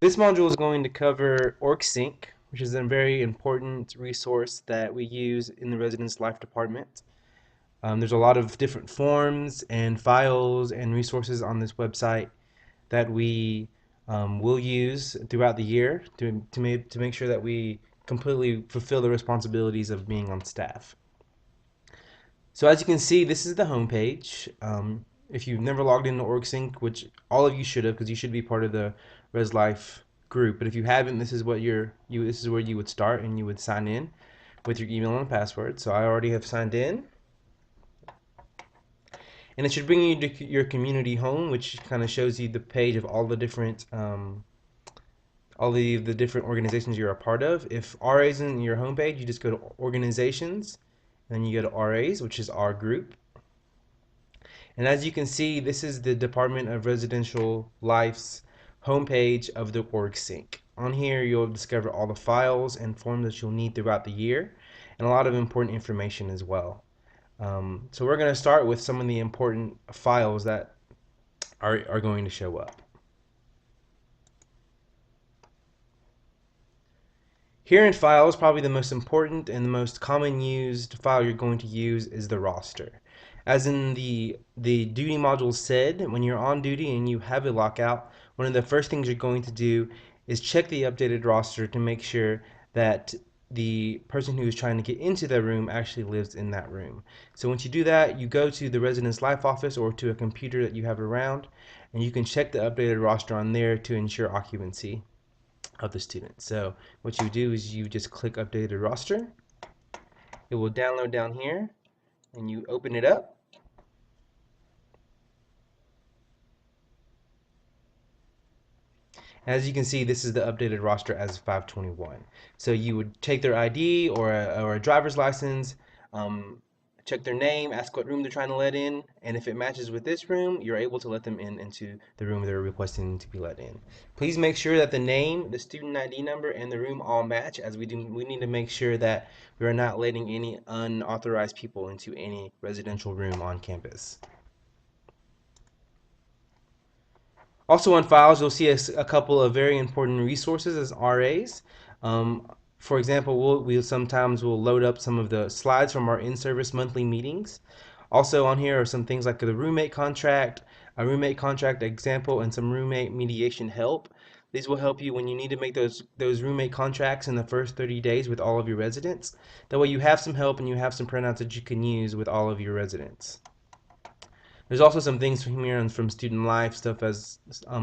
This module is going to cover OrgSync, which is a very important resource that we use in the Residence Life Department. There's a lot of different forms and files and resources on this website that we will use throughout the year to make sure that we completely fulfill the responsibilities of being on staff. So as you can see, this is the home page. If you've never logged into OrgSync, which all of you should have, because you should be part of the Res Life group, but if you haven't, this is what this is where you would start, and you would sign in with your email and password. So I already have signed in, and it should bring you to your community home, which kind of shows you the page of all the different different organizations you're a part of. If RA is in your homepage, you just go to organizations, and then you go to RAs, which is our group. And as you can see, this is the Department of Residential Life's homepage of the OrgSync. On here, you'll discover all the files and forms that you'll need throughout the year, and a lot of important information as well. So we're going to start with some of the important files that are going to show up. Here in files, probably the most important and the most common used file you're going to use is the roster. As in the duty module said, when you're on duty and you have a lockout, one of the first things you're going to do is check the updated roster to make sure that the person who is trying to get into the room actually lives in that room. So once you do that, you go to the Residence Life office or to a computer that you have around, and you can check the updated roster on there to ensure occupancy of the student. So what you do is you just click updated roster. It will download down here, and you open it up. As you can see, this is the updated roster as of 5/21. So you would take their ID or a driver's license, check their name, ask what room they're trying to let in, and if it matches with this room, you're able to let them into the room they're requesting to be let in. Please make sure that the name, the student ID number, and the room all match, as we need to make sure that we are not letting any unauthorized people into any residential room on campus. Also on files, you'll see a couple of very important resources as RAs. For example, sometimes we'll load up some of the slides from our in-service monthly meetings. Also on here are some things like the roommate contract, a roommate contract example, and some roommate mediation help. These will help you when you need to make those roommate contracts in the first 30 days with all of your residents. That way you have some help and you have some printouts that you can use with all of your residents. There's also some things from here from student life stuff as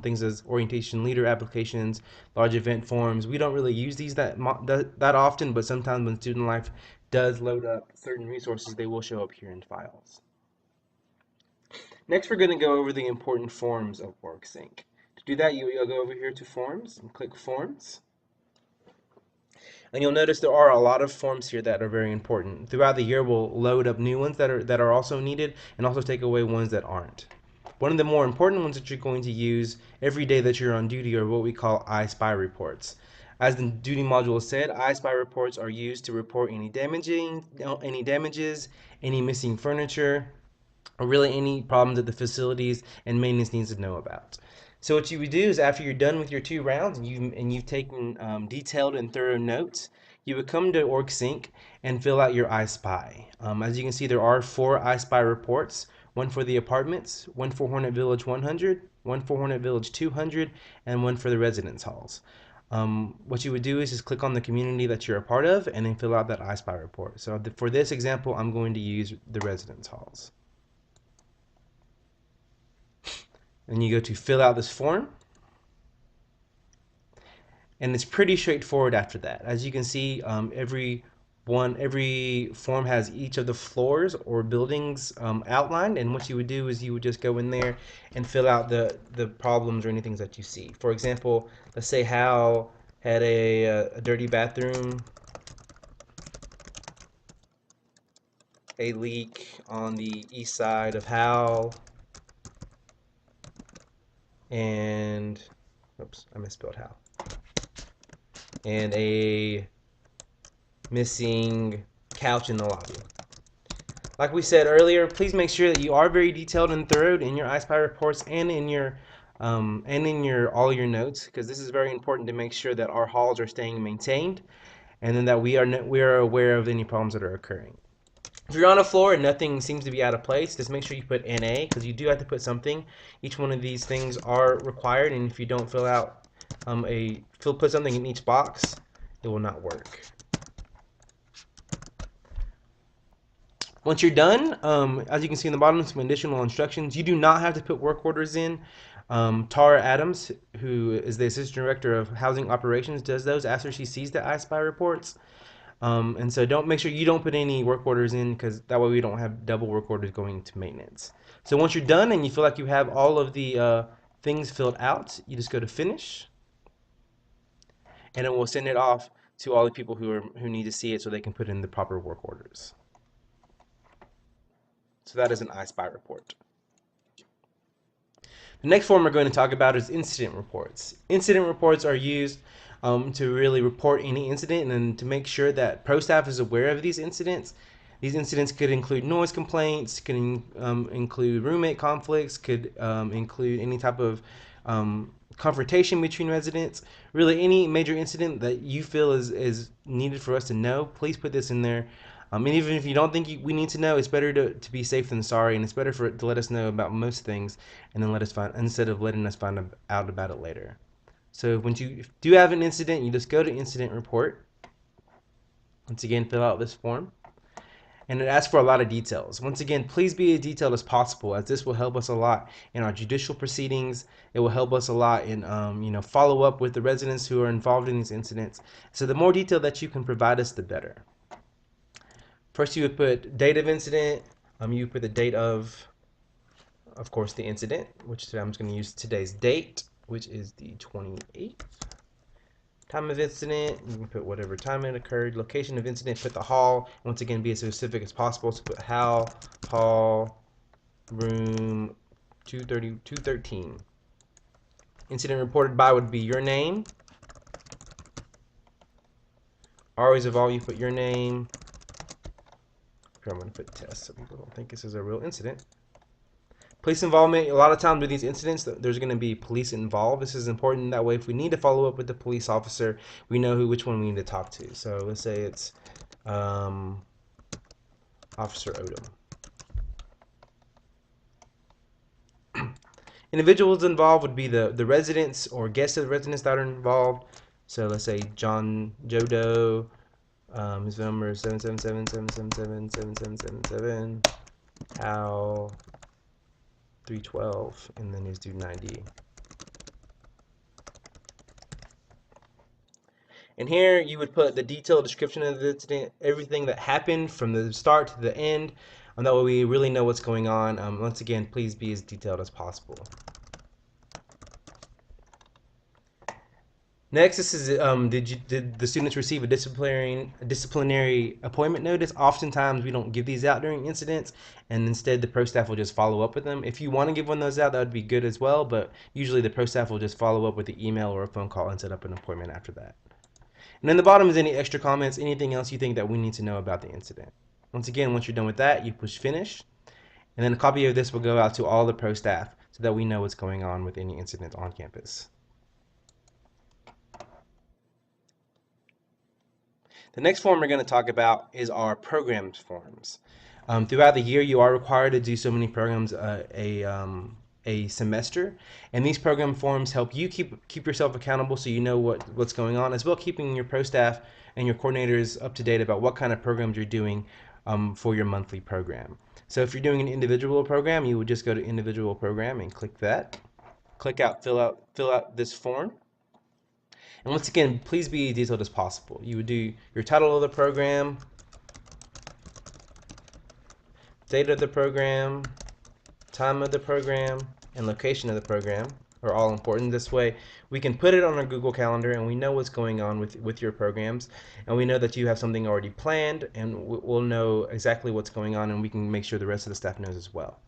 things as orientation leader applications, large event forms. We don't really use these that often, but sometimes when student life does load up certain resources, they will show up here in files. Next, we're going to go over the important forms of OrgSync. To do that, you'll go over here to Forms and click Forms. And you'll notice there are a lot of forms here that are very important. Throughout the year, we'll load up new ones that are also needed, and also take away ones that aren't. One of the more important ones that you're going to use every day that you're on duty are what we call I-SPY reports. As the duty module said, I-SPY reports are used to report any damages, any missing furniture, or really any problems at the facilities and maintenance needs to know about. So what you would do is after you're done with your 2 rounds and you've taken detailed and thorough notes, you would come to OrgSync and fill out your I-SPY. As you can see, there are 4 I-SPY reports, one for the apartments, one for Hornet Village 100, one for Hornet Village 200, and one for the residence halls. What you would do is just click on the community that you're a part of and then fill out that I-SPY report. So for this example, I'm going to use the residence halls. And you go to fill out this form, and it's pretty straightforward after that. As you can see, every form has each of the floors or buildings outlined, and what you would do is you would just go in there and fill out the problems or anything that you see. For example, let's say Hal had a dirty bathroom, a leak on the east side of Hal, and oops, I misspelled Hal, and a missing couch in the lobby. Like we said earlier, please make sure that you are very detailed and thorough in your I-SPY reports and in your and in all your notes, because this is very important to make sure that our halls are staying maintained, and then that we are aware of any problems that are occurring. If you're on a floor and nothing seems to be out of place, just make sure you put NA, because you do have to put something. Each one of these things are required, and if you don't put something in each box, it will not work. Once you're done, as you can see in the bottom, some additional instructions. You do not have to put work orders in. Tara Adams, who is the Assistant Director of Housing Operations, does those after she sees the I-SPY reports. And so make sure you don't put any work orders in, because that way we don't have double work orders going to maintenance. So once you're done and you feel like you have all of the things filled out, you just go to finish, and it will send it off to all the people who need to see it so they can put in the proper work orders. So that is an I-SPY report. The next form we're going to talk about is incident reports. Incident reports are used to really report any incident and to make sure that pro staff is aware of these incidents. These incidents could include noise complaints, could include roommate conflicts, could include any type of confrontation between residents. Really, any major incident that you feel is needed for us to know, please put this in there. And even if you don't think we need to know, it's better to be safe than sorry, and it's better for it to let us know about most things, and then instead of letting us find out about it later. So when you do have an incident, you just go to incident report. Once again, fill out this form, and it asks for a lot of details. Once again, please be as detailed as possible, as this will help us a lot in our judicial proceedings. It will help us a lot in follow up with the residents who are involved in these incidents. So the more detail that you can provide us, the better. First, you would put date of incident. You would put the date of course, the incident, which I'm just going to use today's date, which is the 28th. Time of incident, you can put whatever time it occurred. Location of incident, put the hall. Once again, be as specific as possible. So put hall, room 213. Incident reported by would be your name. Always of all, you put your name. Here I'm going to put test so people don't think this is a real incident. Police involvement, a lot of times with these incidents, there's going to be police involved. This is important. That way, if we need to follow up with the police officer, we know which one we need to talk to. So let's say it's Officer Odom. Individuals involved would be the residents or guests of the residents that are involved. So let's say Joe Doe, his phone number is 777-777-7777. Hal 312, and then his due 90. And here you would put the detailed description of the incident, everything that happened from the start to the end, and that way we really know what's going on. Once again, please be as detailed as possible. Next, this is did the students receive a disciplinary appointment notice? Oftentimes, we don't give these out during incidents, and instead the pro staff will just follow up with them. If you want to give one of those out, that would be good as well, but usually the pro staff will just follow up with an email or a phone call and set up an appointment after that. And then the bottom is any extra comments, anything else you think that we need to know about the incident. Once again, once you're done with that, you push finish, and then a copy of this will go out to all the pro staff so that we know what's going on with any incident on campus. The next form we're going to talk about is our programs forms. Throughout the year, you are required to do so many programs a semester, and these program forms help you keep yourself accountable, so you know what's going on, as well keeping your pro staff and your coordinators up to date about what kind of programs you're doing for your monthly program. So if you're doing an individual program, you would just go to individual program and click that. Click out fill out this form. And once again, please be as detailed as possible. You would do your title of the program, date of the program, time of the program, and location of the program are all important. This way, we can put it on our Google Calendar, and we know what's going on with your programs, and we know that you have something already planned, and we'll know exactly what's going on, and we can make sure the rest of the staff knows as well.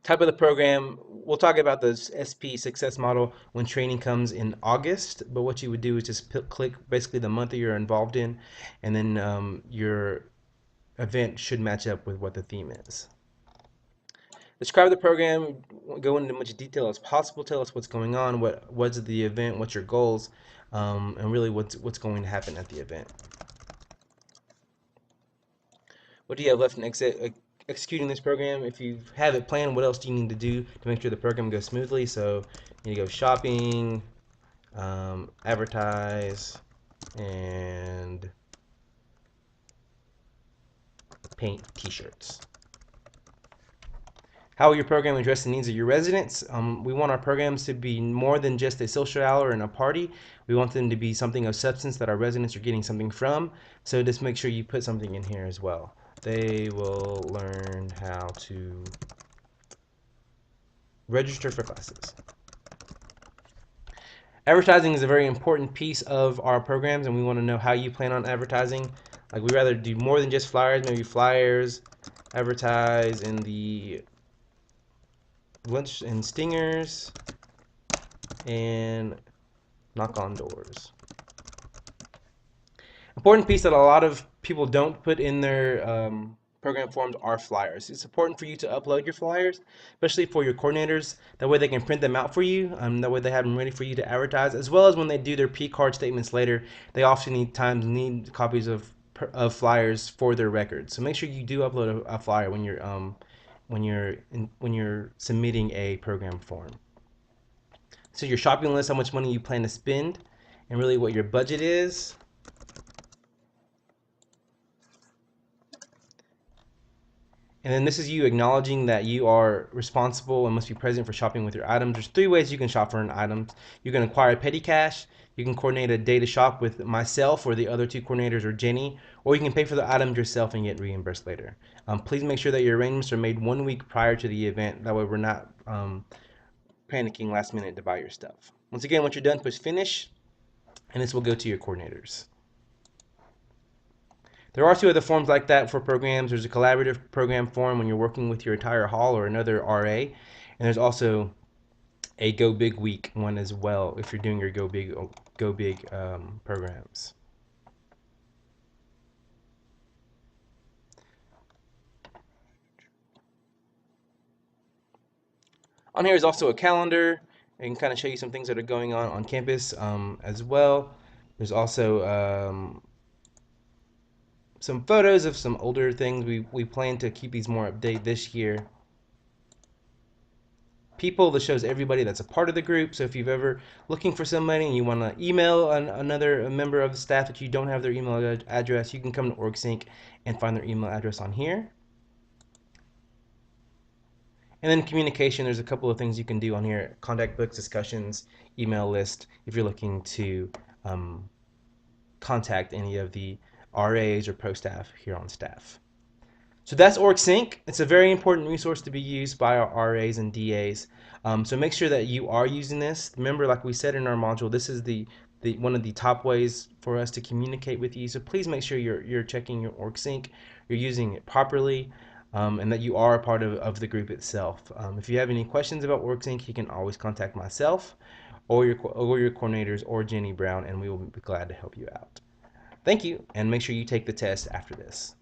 Type of the program, we'll talk about the SP success model when training comes in August, but what you would do is just click basically the month that you're involved in, and then your event should match up with what the theme is. Describe the program, go into as much detail as possible. Tell us what's going on, what's the event, what's your goals, and really what's going to happen at the event. What do you have left in executing this program? If you have it planned, what else do you need to do to make sure the program goes smoothly? So you need to go shopping, advertise, and paint t-shirts. How will your program address the needs of your residents? We want our programs to be more than just a social hour and a party. We want them to be something of substance that our residents are getting something from. So just make sure you put something in here as well. They will learn how to register for classes. Advertising is a very important piece of our programs, and we want to know how you plan on advertising. Like, we rather do more than just flyers, maybe flyers, advertise in the lunch and stingers, and knock on doors. Important piece that a lot of people don't put in their program forms are flyers. It's important for you to upload your flyers, especially for your coordinators. That way they can print them out for you. That way they have them ready for you to advertise, as well as when they do their P-card statements later. They often need copies of flyers for their records. So make sure you do upload a flyer when you're submitting a program form. So your shopping list, how much money you plan to spend, and really what your budget is. And then this is you acknowledging that you are responsible and must be present for shopping with your items. There's 3 ways you can shop for an item. You can acquire petty cash, you can coordinate a day to shop with myself or the other 2 coordinators or Jenny, or you can pay for the items yourself and get reimbursed later. Please make sure that your arrangements are made 1 week prior to the event. That way we're not panicking last minute to buy your stuff. Once again, once you're done, push finish, and this will go to your coordinators. There are 2 other forms like that for programs. There's a collaborative program form when you're working with your entire hall or another RA, and there's also a Go Big Week one as well if you're doing your Go Big programs. On here is also a calendar. I can kind of show you some things that are going on campus as well. There's also some photos of some older things. We plan to keep these more updated this year. People, that shows everybody that's a part of the group. So if you've ever looking for somebody and you want to email another member of the staff that you don't have their email address, you can come to OrgSync and find their email address on here. And then communication, there's a couple of things you can do on here: contact books, discussions, email list, if you're looking to contact any of the RAs or pro staff here on staff. So that's OrgSync. It's a very important resource to be used by our RAs and DAs. So make sure that you are using this. Remember, like we said in our module, this is the one of the top ways for us to communicate with you. So please make sure you're checking your OrgSync, you're using it properly, and that you are a part of the group itself. If you have any questions about OrgSync, you can always contact myself or your coordinators or Jenny Brown, and we will be glad to help you out. Thank you, and make sure you take the test after this.